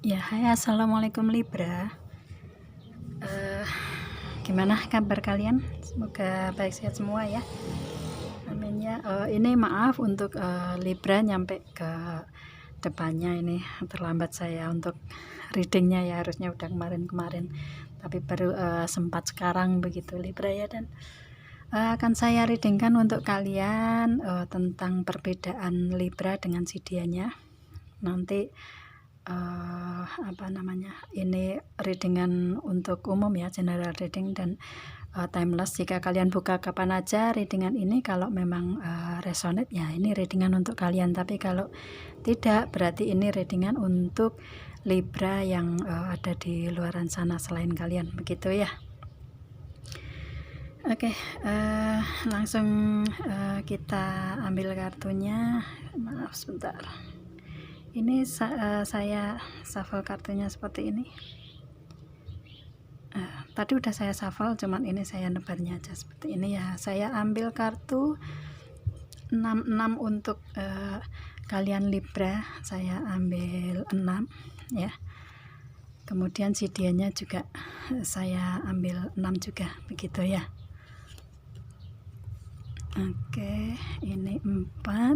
Ya, hai, assalamualaikum Libra. Gimana kabar kalian? Semoga baik sehat semua ya. Amin ya. Ini maaf untuk Libra nyampe ke depannya, ini terlambat saya untuk readingnya ya, harusnya udah kemarin-kemarin, tapi baru sempat sekarang begitu Libra ya. Dan akan saya readingkan untuk kalian tentang perbedaan Libra dengan zodiaknya. Nanti ini readingan untuk umum ya, general reading dan timeless. Jika kalian buka kapan aja readingan ini, kalau memang resonate ya ini readingan untuk kalian, tapi kalau tidak berarti ini readingan untuk Libra yang ada di luaran sana selain kalian, begitu ya. Oke, langsung kita ambil kartunya. Maaf sebentar, ini saya shuffle kartunya seperti ini. Tadi udah saya shuffle, cuman ini saya nebarnya aja seperti ini ya. Saya ambil kartu 66 untuk kalian Libra, saya ambil 6 ya. Kemudian zodiaknya juga saya ambil 6 juga, begitu ya. Oke, ini 4,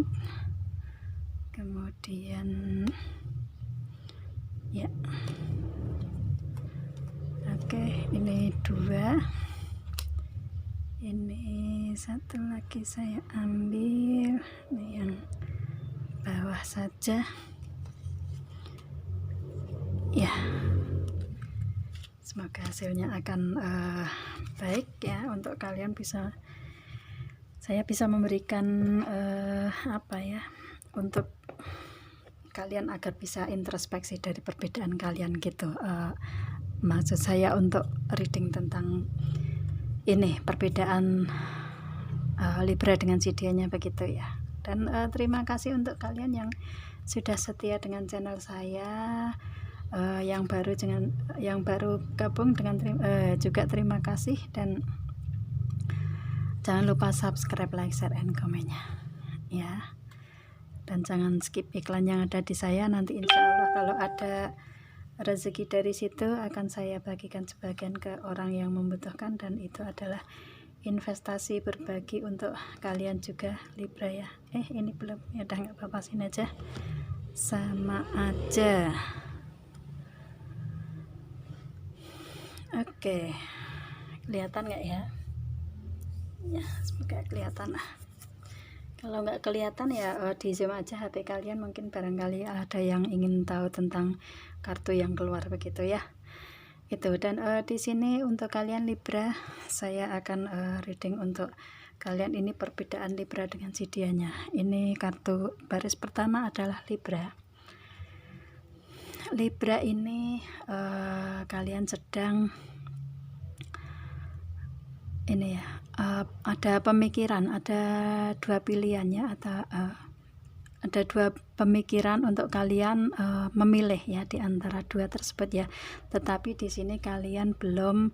kemudian ya, oke, ini 2, ini satu lagi saya ambil, ini yang bawah saja ya. Semoga hasilnya akan baik ya, untuk kalian saya bisa memberikan untuk kalian agar bisa introspeksi dari perbedaan kalian gitu. Maksud saya untuk reading tentang ini perbedaan Libra dengan zodiaknya, begitu ya. Dan terima kasih untuk kalian yang sudah setia dengan channel saya, yang baru gabung dengan juga terima kasih, dan jangan lupa subscribe, like, share, and komennya ya. Dan jangan skip iklan yang ada di saya. Nanti insya Allah kalau ada rezeki dari situ akan saya bagikan sebagian ke orang yang membutuhkan, dan itu adalah investasi berbagi untuk kalian juga Libra ya. Ini belum ya, udah nggak apa-apa, sini aja sama aja. Oke, kelihatan nggak ya? Ya, semoga kelihatan lah. Kalau nggak kelihatan ya di zoom aja HP kalian, mungkin barangkali ada yang ingin tahu tentang kartu yang keluar, begitu ya. Itu. Dan di sini untuk kalian Libra, saya akan reading untuk kalian ini perbedaan Libra dengan zodiaknya. Ini kartu baris pertama adalah Libra. Libra ini kalian sedang ini ya, ada pemikiran, ada dua pilihannya, ada dua pemikiran untuk kalian memilih ya di antara dua tersebut ya. Tetapi di sini kalian belum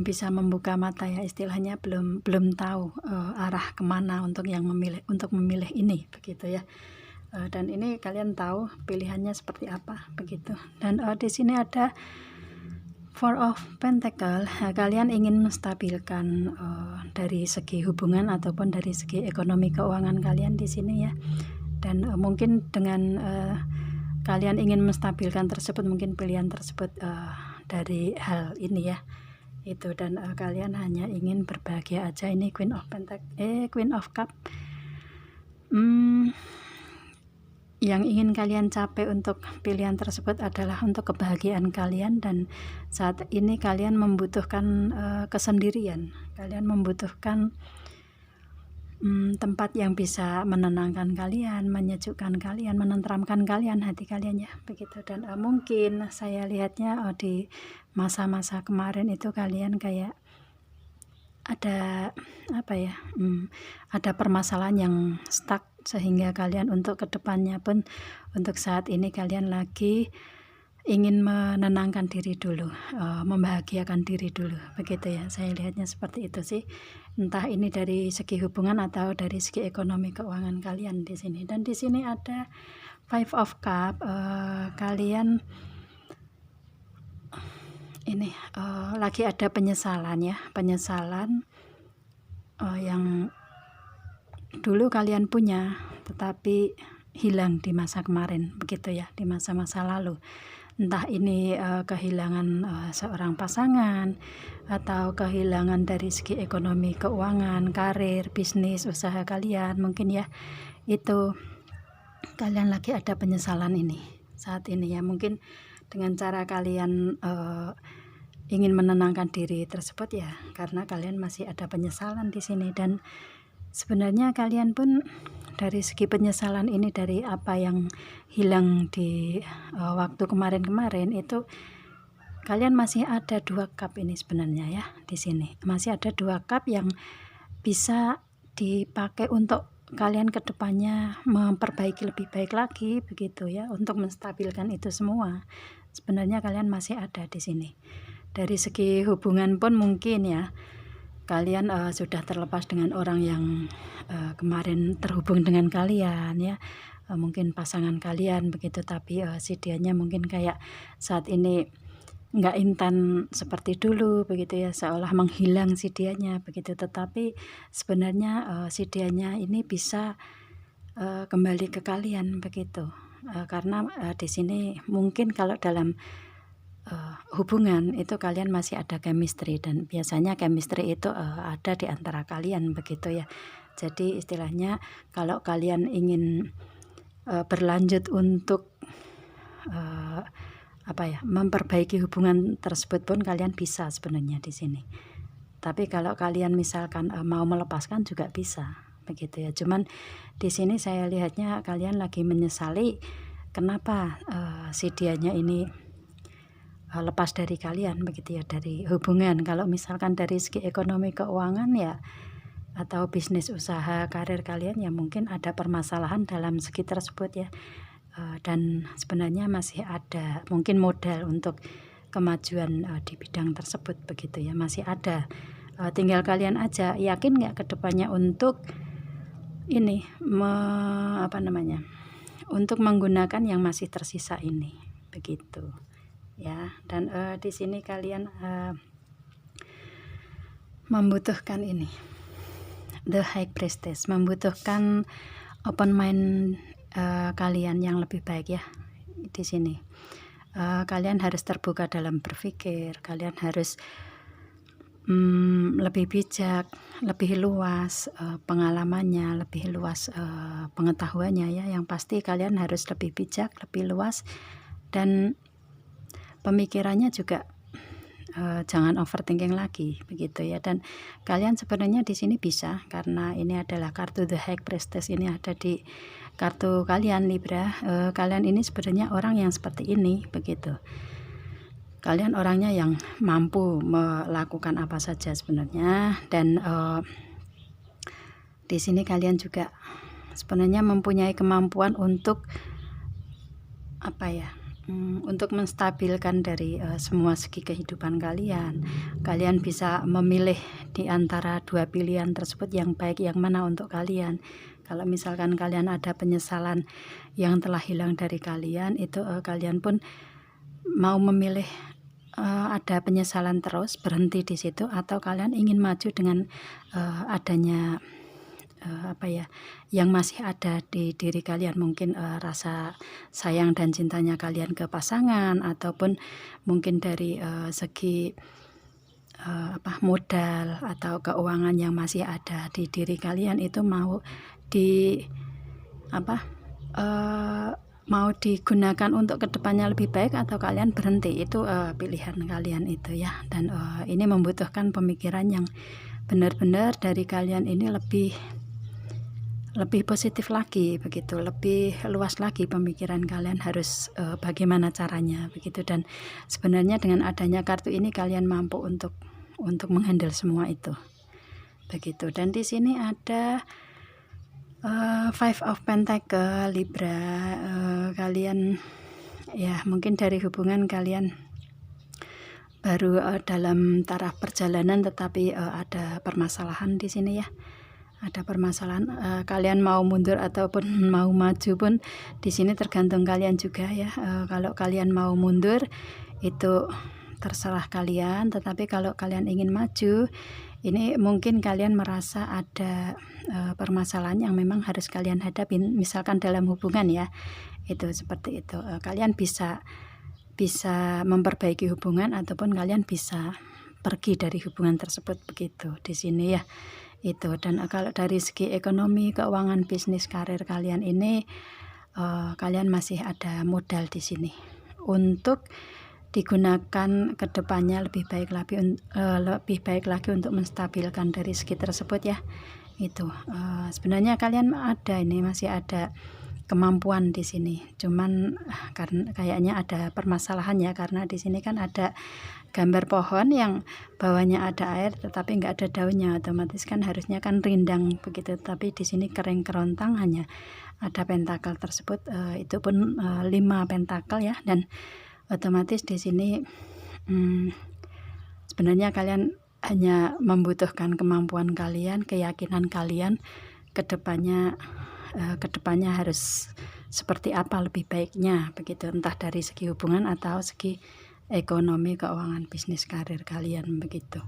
bisa membuka mata ya, istilahnya belum tahu arah kemana untuk memilih ini, begitu ya. Dan ini kalian tahu pilihannya seperti apa, begitu. Dan di sini ada Four of Pentacle. Kalian ingin menstabilkan dari segi hubungan ataupun dari segi ekonomi keuangan kalian di sini ya. Dan mungkin dengan kalian ingin menstabilkan tersebut, mungkin pilihan tersebut dari hal ini ya. Itu. Dan kalian hanya ingin berbahagia aja. Ini Queen of Pentacle, Queen of Cup. Yang ingin kalian capai untuk pilihan tersebut adalah untuk kebahagiaan kalian, dan saat ini kalian membutuhkan kesendirian. Kalian membutuhkan tempat yang bisa menenangkan kalian, menyejukkan kalian, menenteramkan kalian, hati kalian ya, begitu. Dan mungkin saya lihatnya di masa-masa kemarin itu kalian kayak ada ada permasalahan yang stuck, sehingga kalian untuk kedepannya pun untuk saat ini kalian lagi ingin menenangkan diri dulu, membahagiakan diri dulu, begitu ya. Saya lihatnya seperti itu sih, entah ini dari segi hubungan atau dari segi ekonomi keuangan kalian di sini. Dan di sini ada Five of Cup. kalian ini lagi ada penyesalan ya, yang dulu kalian punya tetapi hilang di masa kemarin, begitu ya, di masa-masa lalu. Entah ini kehilangan seorang pasangan, atau kehilangan dari segi ekonomi, keuangan, karir, bisnis, usaha kalian, mungkin ya, itu kalian lagi ada penyesalan ini saat ini ya. Mungkin dengan cara kalian ingin menenangkan diri tersebut ya, karena kalian masih ada penyesalan di sini. Dan sebenarnya kalian pun dari segi penyesalan ini, dari apa yang hilang di waktu kemarin-kemarin itu, kalian masih ada 2 cup ini sebenarnya ya. Di sini masih ada 2 cup yang bisa dipakai untuk kalian kedepannya memperbaiki lebih baik lagi, begitu ya, untuk menstabilkan itu semua. Sebenarnya kalian masih ada di sini. Dari segi hubungan pun mungkin ya, kalian sudah terlepas dengan orang yang kemarin terhubung dengan kalian ya, mungkin pasangan kalian begitu, tapi si dianya mungkin kayak saat ini nggak intan seperti dulu begitu ya, seolah menghilang si dianya begitu. Tetapi sebenarnya si dianya ini bisa kembali ke kalian begitu, karena di sini mungkin kalau dalam hubungan itu kalian masih ada chemistry, dan biasanya chemistry itu ada di antara kalian begitu ya. Jadi istilahnya kalau kalian ingin berlanjut untuk memperbaiki hubungan tersebut pun kalian bisa sebenarnya di sini. Tapi kalau kalian misalkan mau melepaskan juga bisa begitu ya. Cuman di sini saya lihatnya kalian lagi menyesali kenapa si dianya ini lepas dari kalian begitu ya, dari hubungan. Kalau misalkan dari segi ekonomi, keuangan ya, atau bisnis, usaha, karir kalian ya, mungkin ada permasalahan dalam segi tersebut ya. Dan sebenarnya masih ada mungkin modal untuk kemajuan di bidang tersebut begitu ya, masih ada. Tinggal kalian aja yakin nggak kedepannya untuk ini untuk menggunakan yang masih tersisa ini begitu ya. Dan di sini kalian membutuhkan ini, the High Priestess, membutuhkan open mind kalian yang lebih baik ya. Di sini kalian harus terbuka dalam berpikir, kalian harus lebih bijak, lebih luas pengalamannya, lebih luas pengetahuannya ya. Yang pasti kalian harus lebih bijak, lebih luas, dan pemikirannya juga jangan overthinking lagi begitu ya. Dan kalian sebenarnya di sini bisa, karena ini adalah kartu The High Priestess, ini ada di kartu kalian Libra. Kalian ini sebenarnya orang yang seperti ini begitu. Kalian orangnya yang mampu melakukan apa saja sebenarnya. Dan di sini kalian juga sebenarnya mempunyai kemampuan untuk untuk menstabilkan dari semua segi kehidupan kalian. Kalian bisa memilih di antara 2 pilihan tersebut yang baik yang mana untuk kalian. Kalau misalkan kalian ada penyesalan yang telah hilang dari kalian, itu kalian pun mau memilih ada penyesalan terus berhenti di situ, atau kalian ingin maju dengan adanya yang masih ada di diri kalian, mungkin rasa sayang dan cintanya kalian ke pasangan, ataupun mungkin dari segi modal atau keuangan yang masih ada di diri kalian, itu mau mau digunakan untuk kedepannya lebih baik, atau kalian berhenti. Itu pilihan kalian itu ya. Dan ini membutuhkan pemikiran yang benar-benar dari kalian ini lebih positif lagi begitu, lebih luas lagi pemikiran kalian harus bagaimana caranya begitu. Dan sebenarnya dengan adanya kartu ini kalian mampu untuk menghandle semua itu begitu. Dan di sini ada Five of Pentacle Libra. Kalian ya mungkin dari hubungan kalian baru dalam taraf perjalanan, tetapi ada permasalahan di sini ya. ada permasalahan, kalian mau mundur ataupun mau maju pun di sini tergantung kalian juga ya. Kalau kalian mau mundur itu terserah kalian, tetapi kalau kalian ingin maju, ini mungkin kalian merasa ada permasalahan yang memang harus kalian hadapin, misalkan dalam hubungan ya, itu seperti itu. Kalian bisa memperbaiki hubungan ataupun kalian bisa pergi dari hubungan tersebut, begitu di sini ya. Itu. Dan kalau dari segi ekonomi, keuangan, bisnis, karir kalian ini kalian masih ada modal di sini untuk digunakan ke depannya lebih baik lagi untuk menstabilkan dari segi tersebut ya. Itu sebenarnya kalian masih ada kemampuan di sini, cuman karena kayaknya ada permasalahan ya, karena di sini kan ada gambar pohon yang bawahnya ada air tetapi nggak ada daunnya, otomatis kan harusnya kan rindang begitu, tapi di sini kering kerontang, hanya ada pentakel tersebut, itu pun 5 pentakel ya. Dan otomatis di sini sebenarnya kalian hanya membutuhkan kemampuan kalian, keyakinan kalian kedepannya harus seperti apa lebih baiknya begitu, entah dari segi hubungan atau segi ekonomi, keuangan, bisnis, karir kalian begitu.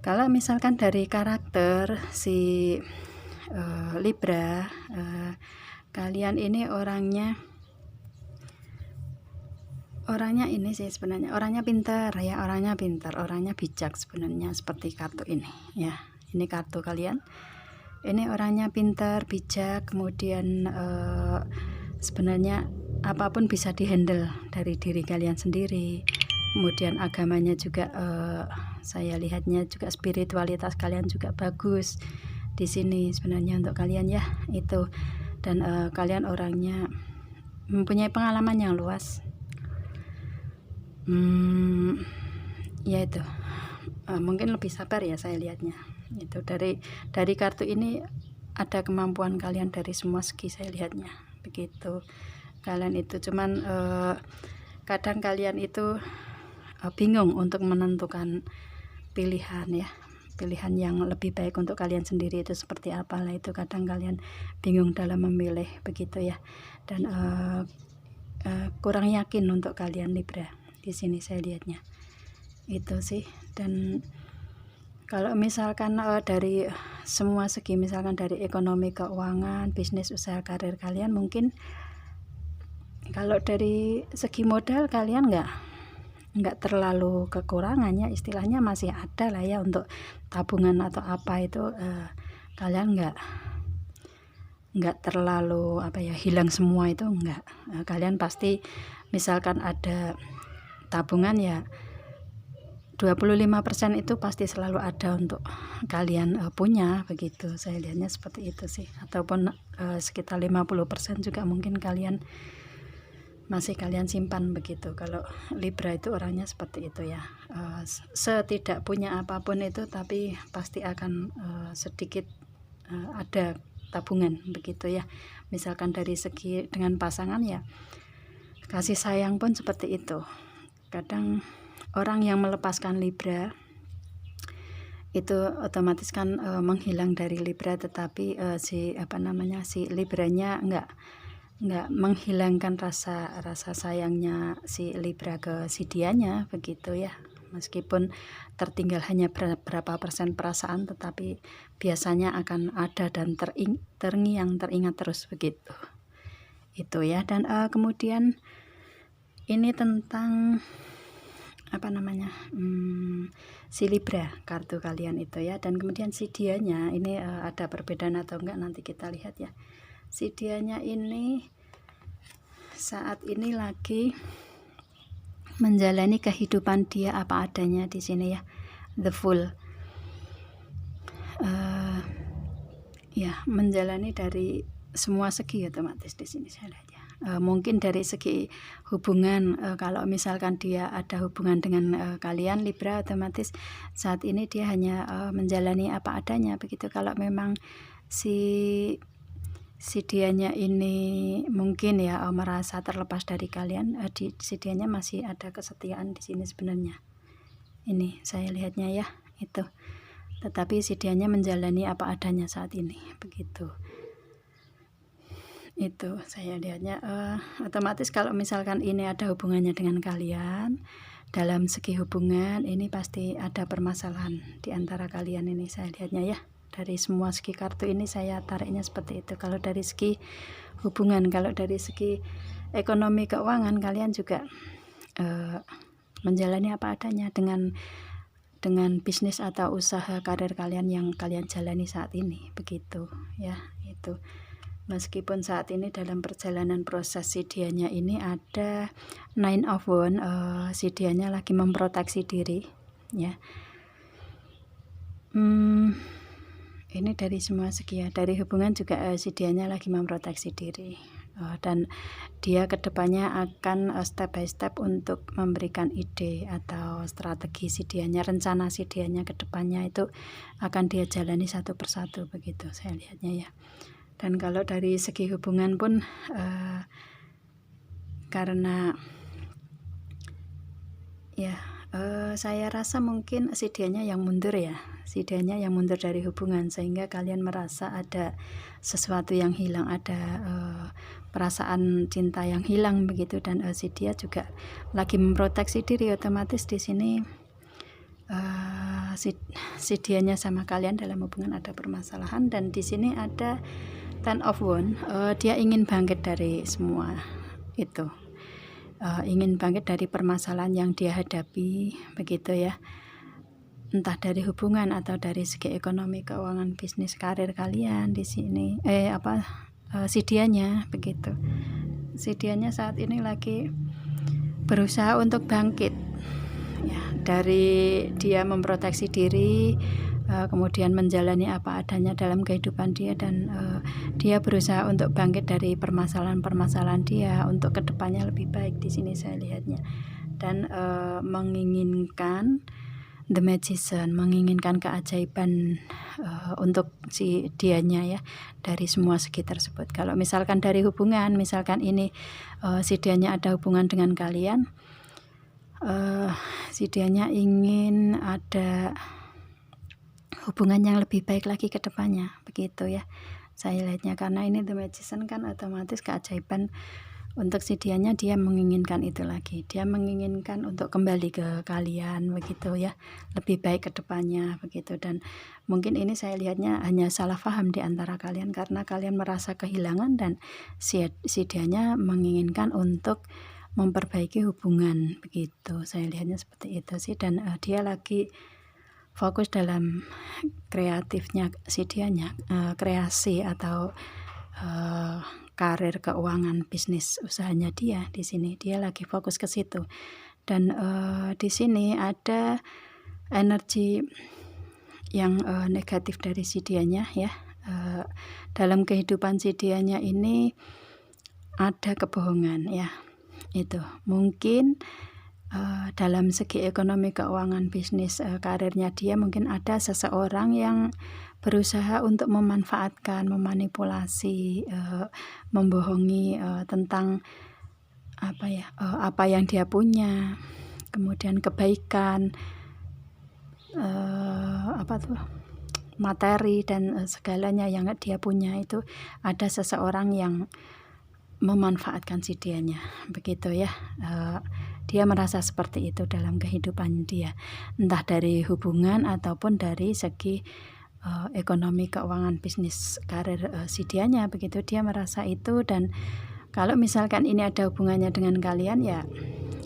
Kalau misalkan dari karakter si Libra, kalian ini orangnya ini sih sebenarnya orangnya pintar ya, orangnya bijak sebenarnya, seperti kartu ini ya. Ini kartu kalian, ini orangnya pintar, bijak, kemudian sebenarnya apapun bisa dihandle dari diri kalian sendiri. Kemudian agamanya juga saya lihatnya juga spiritualitas kalian juga bagus di sini sebenarnya untuk kalian ya, itu. Dan kalian orangnya mempunyai pengalaman yang luas, ya itu mungkin lebih sabar ya saya lihatnya. Itu dari kartu ini ada kemampuan kalian dari semua segi saya lihatnya begitu. Kalian itu cuman kadang kalian itu bingung untuk menentukan pilihan ya, pilihan yang lebih baik untuk kalian sendiri itu seperti apa lah, itu kadang kalian bingung dalam memilih begitu ya. Dan kurang yakin untuk kalian Libra di sini saya lihatnya, itu sih. Dan kalau misalkan dari semua segi, misalkan dari ekonomi, keuangan, bisnis, usaha, karir kalian, mungkin kalau dari segi modal kalian nggak terlalu kekurangannya, istilahnya masih ada lah ya untuk tabungan atau apa itu, kalian nggak terlalu hilang semua itu enggak. Kalian pasti misalkan ada tabungan ya 25% itu pasti selalu ada untuk kalian punya begitu, saya lihatnya seperti itu sih. Ataupun sekitar 50% juga mungkin masih kalian simpan begitu. Kalau Libra itu orangnya seperti itu ya, setidak punya apapun itu tapi pasti akan sedikit ada tabungan begitu ya. Misalkan dari segi dengan pasangan ya, kasih sayang pun seperti itu. Kadang orang yang melepaskan Libra itu otomatis kan menghilang dari Libra, tetapi si Libranya nggak menghilangkan rasa sayangnya si Libra ke si dianya begitu ya. Meskipun tertinggal hanya berapa persen perasaan, tetapi biasanya akan ada dan teringat terus begitu, itu ya. Dan kemudian ini tentang si Libra kartu kalian itu ya. Dan kemudian si dianya ini ada perbedaan atau enggak nanti kita lihat ya. Si dianya ini saat ini lagi menjalani kehidupan dia apa adanya di sini ya, the full ya, menjalani dari semua segi otomatis di sini saya lihat ya. Mungkin dari segi hubungan, kalau misalkan dia ada hubungan dengan kalian Libra, otomatis saat ini dia hanya menjalani apa adanya begitu. Kalau memang si dianya ini mungkin ya merasa terlepas dari kalian, si dianya masih ada kesetiaan di sini sebenarnya. Ini saya lihatnya ya, itu tetapi si dianya menjalani apa adanya saat ini, begitu. Itu saya lihatnya otomatis kalau misalkan ini ada hubungannya dengan kalian, dalam segi hubungan ini pasti ada permasalahan di antara kalian ini, saya lihatnya ya. Dari semua segi kartu ini saya tariknya seperti itu. Kalau dari segi hubungan, kalau dari segi ekonomi keuangan, kalian juga menjalani apa adanya dengan bisnis atau usaha karir kalian yang kalian jalani saat ini, begitu ya. Itu meskipun saat ini dalam perjalanan proses si dianya ini ada 9 of Wands, si dianya lagi memproteksi diri ya. Ini dari semua segi ya. Dari hubungan juga si dianya lagi memproteksi diri, dan dia kedepannya akan step by step untuk memberikan ide atau strategi si dianya, rencana si dianya kedepannya itu akan dia jalani satu persatu, begitu saya lihatnya ya. Dan kalau dari segi hubungan pun karena ya saya rasa mungkin si dianya yang mundur ya, si dianya yang mundur dari hubungan, sehingga kalian merasa ada sesuatu yang hilang, ada perasaan cinta yang hilang, begitu. Dan si dia juga lagi memproteksi diri, otomatis di sini si dianya sama kalian dalam hubungan ada permasalahan. Dan di sini ada 10 of Wands, dia ingin bangkit dari semua itu. Ingin bangkit dari permasalahan yang dia hadapi, begitu ya, entah dari hubungan atau dari segi ekonomi keuangan bisnis karir kalian di sini si dianya, begitu. Si dianya saat ini lagi berusaha untuk bangkit ya, dari dia memproteksi diri, kemudian menjalani apa adanya dalam kehidupan dia, dan dia berusaha untuk bangkit dari permasalahan-permasalahan dia untuk kedepannya lebih baik di sini saya lihatnya. Dan menginginkan The Magician, menginginkan keajaiban untuk si dianya ya, dari semua segi tersebut. Kalau misalkan dari hubungan, misalkan ini si dianya ada hubungan dengan kalian, si dianya ingin ada hubungan yang lebih baik lagi ke depannya, begitu ya saya lihatnya. Karena ini The Magician kan otomatis keajaiban untuk si dianya, dia menginginkan itu lagi, dia menginginkan untuk kembali ke kalian, begitu ya, lebih baik ke depannya, begitu. Dan mungkin ini saya lihatnya hanya salah paham di antara kalian, karena kalian merasa kehilangan dan si dianya menginginkan untuk memperbaiki hubungan, begitu saya lihatnya seperti itu sih. Dan dia lagi fokus dalam kreatifnya si dianya, kreasi atau karir keuangan bisnis usahanya dia. Di sini dia lagi fokus ke situ. Dan di sini ada energi yang negatif dari si dianya ya. Dalam kehidupan si dianya ini ada kebohongan ya. Itu mungkin dalam segi ekonomi keuangan bisnis karirnya dia, mungkin ada seseorang yang berusaha untuk memanfaatkan, memanipulasi, membohongi tentang apa yang dia punya, kemudian kebaikan, materi dan segalanya yang dia punya, itu ada seseorang yang memanfaatkan si dianya, begitu ya. Dia merasa seperti itu dalam kehidupan dia, entah dari hubungan ataupun dari segi ekonomi keuangan bisnis karir si dianya, begitu. Dia merasa itu. Dan kalau misalkan ini ada hubungannya dengan kalian ya,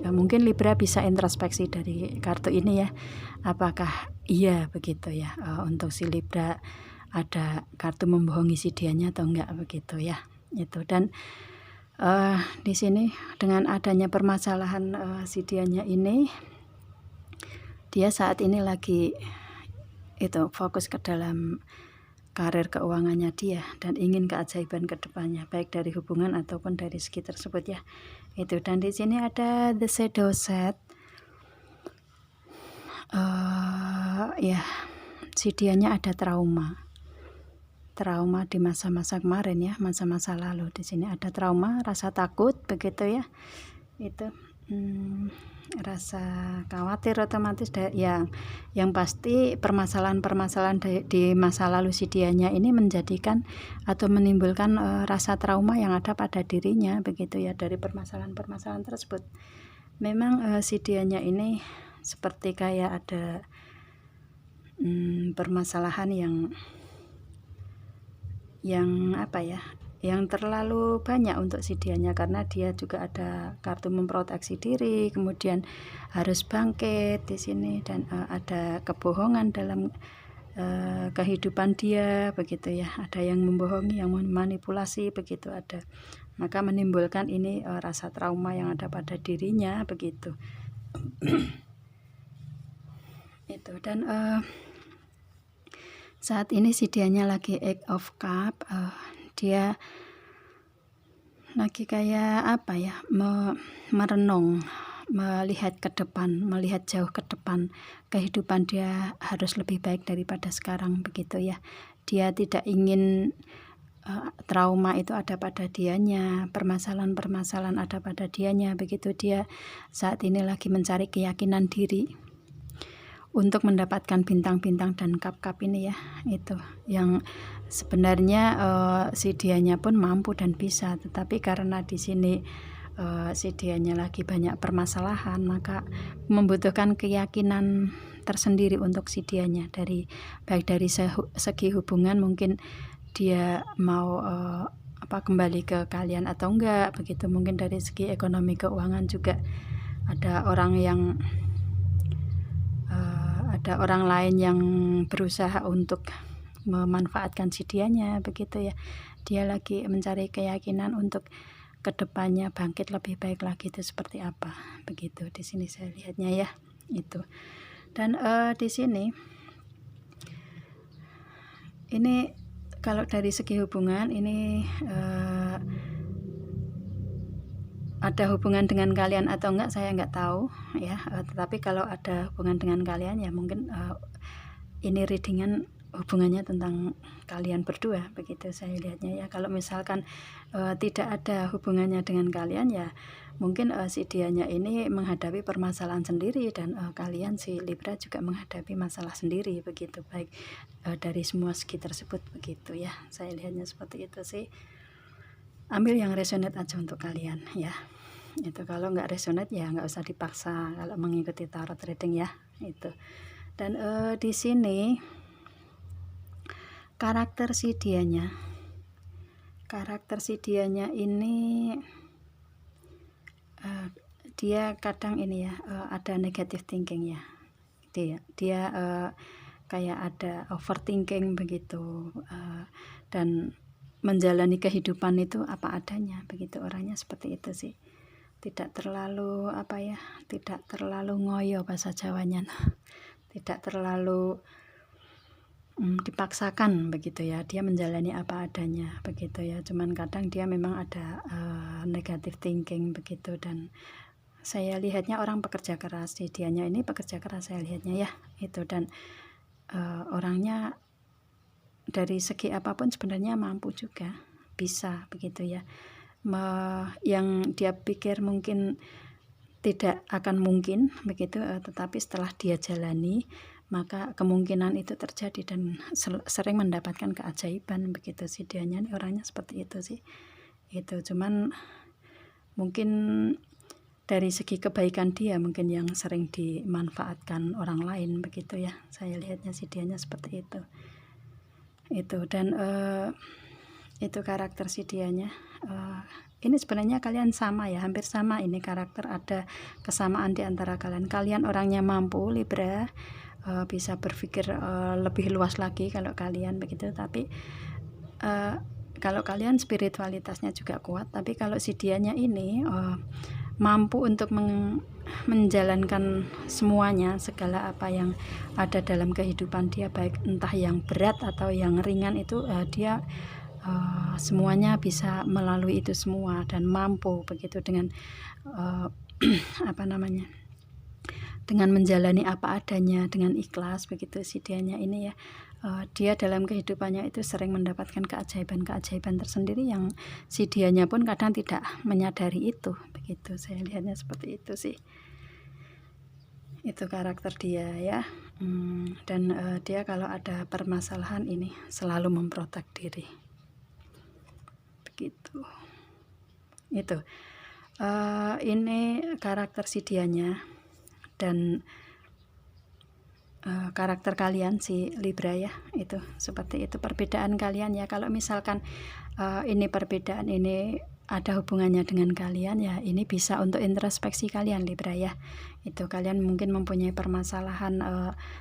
mungkin Libra bisa introspeksi dari kartu ini ya, apakah iya begitu ya, untuk si Libra ada kartu membohongi si dianya atau enggak, begitu ya. Itu. Dan di sini dengan adanya permasalahan si dianya ini, dia saat ini lagi itu fokus ke dalam karir keuangannya dia dan ingin keajaiban ke depannya, baik dari hubungan ataupun dari segi tersebut ya. Itu. Dan di sini ada The Shadow Set. Ya, si dianya ada trauma di masa-masa kemarin ya, masa-masa lalu. Di sini ada trauma, rasa takut, begitu ya. itu rasa khawatir otomatis yang pasti permasalahan-permasalahan di masa lalu si Dianya ini menjadikan atau menimbulkan rasa trauma yang ada pada dirinya begitu ya. Dari permasalahan-permasalahan tersebut memang si Dianya ini seperti kayak ada permasalahan yang apa ya, yang terlalu banyak untuk si Dianya, karena dia juga ada kartu memproteksi diri, kemudian harus bangkit di sini, dan ada kebohongan dalam kehidupan dia begitu ya, ada yang membohongi, yang memanipulasi begitu ada, maka menimbulkan ini rasa trauma yang ada pada dirinya begitu. Itu. Dan saat ini si Dianya lagi Eight of Cup, dia lagi kayak apa ya, merenung, melihat ke depan, melihat jauh ke depan, kehidupan dia harus lebih baik daripada sekarang begitu ya. Dia tidak ingin trauma itu ada pada dianya, permasalahan-permasalahan ada pada dianya begitu. Dia saat ini lagi mencari keyakinan diri untuk mendapatkan bintang-bintang dan cup-cup ini ya. Itu yang sebenarnya si Dianya pun mampu dan bisa, tetapi karena di sini si Dianya lagi banyak permasalahan, maka membutuhkan keyakinan tersendiri untuk si Dianya, baik dari segi hubungan, mungkin dia mau kembali ke kalian atau enggak begitu, mungkin dari segi ekonomi keuangan juga ada orang lain yang berusaha untuk memanfaatkan si Dianya begitu ya. Dia lagi mencari keyakinan untuk kedepannya bangkit lebih baik lagi, itu seperti apa begitu di sini saya lihatnya ya. Itu. Dan di sini ini kalau dari segi hubungan ini ada hubungan dengan kalian atau enggak saya enggak tahu ya, tetapi kalau ada hubungan dengan kalian ya mungkin ini readingan hubungannya tentang kalian berdua begitu saya lihatnya ya. Kalau misalkan tidak ada hubungannya dengan kalian ya mungkin si Dianya ini menghadapi permasalahan sendiri, dan kalian si Libra juga menghadapi masalah sendiri begitu, baik dari semua segi tersebut begitu ya. Saya lihatnya seperti itu sih. Ambil yang resonate aja untuk kalian ya. Itu kalau nggak resonate ya nggak usah dipaksa kalau mengikuti tarot reading ya. Itu. Dan di sini karakter si Dianya ini dia kadang ini ya ada negative thinking ya. Dia kayak ada overthinking begitu, dan menjalani kehidupan itu apa adanya begitu, orangnya seperti itu sih. Tidak terlalu tidak terlalu ngoyo bahasa Jawanya, tidak terlalu dipaksakan begitu ya. Dia menjalani apa adanya begitu ya, cuman kadang dia memang ada negative thinking begitu. Dan saya lihatnya orang pekerja keras, si Dianya ini pekerja keras saya lihatnya ya. Itu. Dan orangnya dari segi apapun sebenarnya mampu juga, bisa begitu ya. Yang dia pikir mungkin tidak akan mungkin begitu, tetapi setelah dia jalani maka kemungkinan itu terjadi dan sering mendapatkan keajaiban begitu. Si Dianya orangnya seperti itu sih. Itu cuman mungkin dari segi kebaikan dia mungkin yang sering dimanfaatkan orang lain begitu ya. Saya lihatnya si Dianya seperti itu. Itu. Dan itu karakter si Dianya. Ini sebenarnya kalian sama ya, hampir sama ini karakter, ada kesamaan di antara kalian. Kalian orangnya mampu Libra, bisa berpikir lebih luas lagi kalau kalian begitu. Tapi kalau kalian spiritualitasnya juga kuat, tapi kalau si Dianya ini mampu untuk menjalankan semuanya, segala apa yang ada dalam kehidupan dia, baik entah yang berat atau yang ringan, itu dia semuanya bisa melalui itu semua dan mampu begitu dengan dengan menjalani apa adanya dengan ikhlas begitu si dianya ini ya. Dia dalam kehidupannya itu sering mendapatkan keajaiban-keajaiban tersendiri yang si dianya pun kadang tidak menyadari itu begitu. Saya lihatnya seperti itu sih, itu karakter dia ya. Dan dia kalau ada permasalahan ini selalu memprotek diri begitu. Itu ini karakter si dianya. Dan karakter kalian si Libra ya, itu seperti itu perbedaan kalian ya. Kalau misalkan ini perbedaan ini ada hubungannya dengan kalian ya, ini bisa untuk introspeksi kalian Libra ya. Itu kalian mungkin mempunyai permasalahan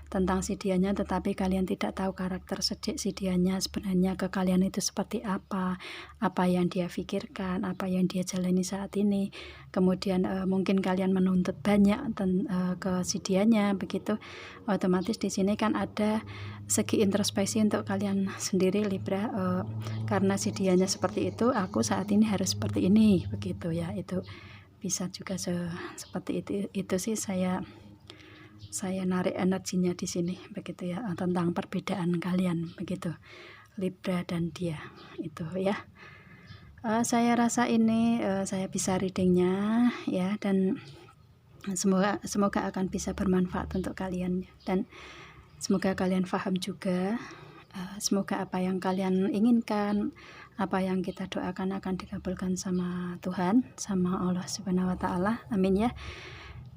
tentang si dianya, tetapi kalian tidak tahu karakter si dianya sebenarnya ke kalian itu seperti apa yang dia pikirkan, apa yang dia jalani saat ini. Kemudian mungkin kalian menuntut banyak ke si dianya begitu. Otomatis di sini kan ada segi introspeksi untuk kalian sendiri Libra, karena si dianya seperti itu, aku saat ini harus seperti ini begitu ya. Itu bisa juga seperti itu sih saya narik energinya di sini begitu ya, tentang perbedaan kalian begitu Libra dan dia itu ya. Saya rasa ini saya bisa readingnya ya, dan semoga akan bisa bermanfaat untuk kalian dan semoga kalian paham juga. Semoga apa yang kalian inginkan, apa yang kita doakan akan dikabulkan sama Tuhan, sama Allah Subhanahu wa Ta'ala. Amin ya.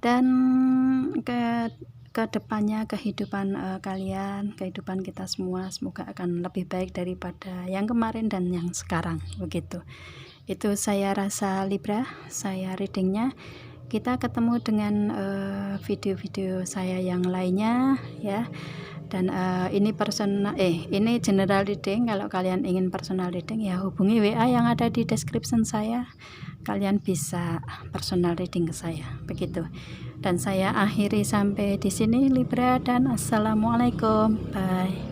Dan ke depannya kehidupan kalian, kehidupan kita semua semoga akan lebih baik daripada yang kemarin dan yang sekarang begitu. Itu saya rasa Libra, saya readingnya. Kita ketemu dengan video-video saya yang lainnya ya. Dan ini ini general reading. Kalau kalian ingin personal reading ya hubungi WA yang ada di description saya. Kalian bisa personal reading ke saya begitu. Dan saya akhiri sampai di sini Libra, dan assalamualaikum, bye.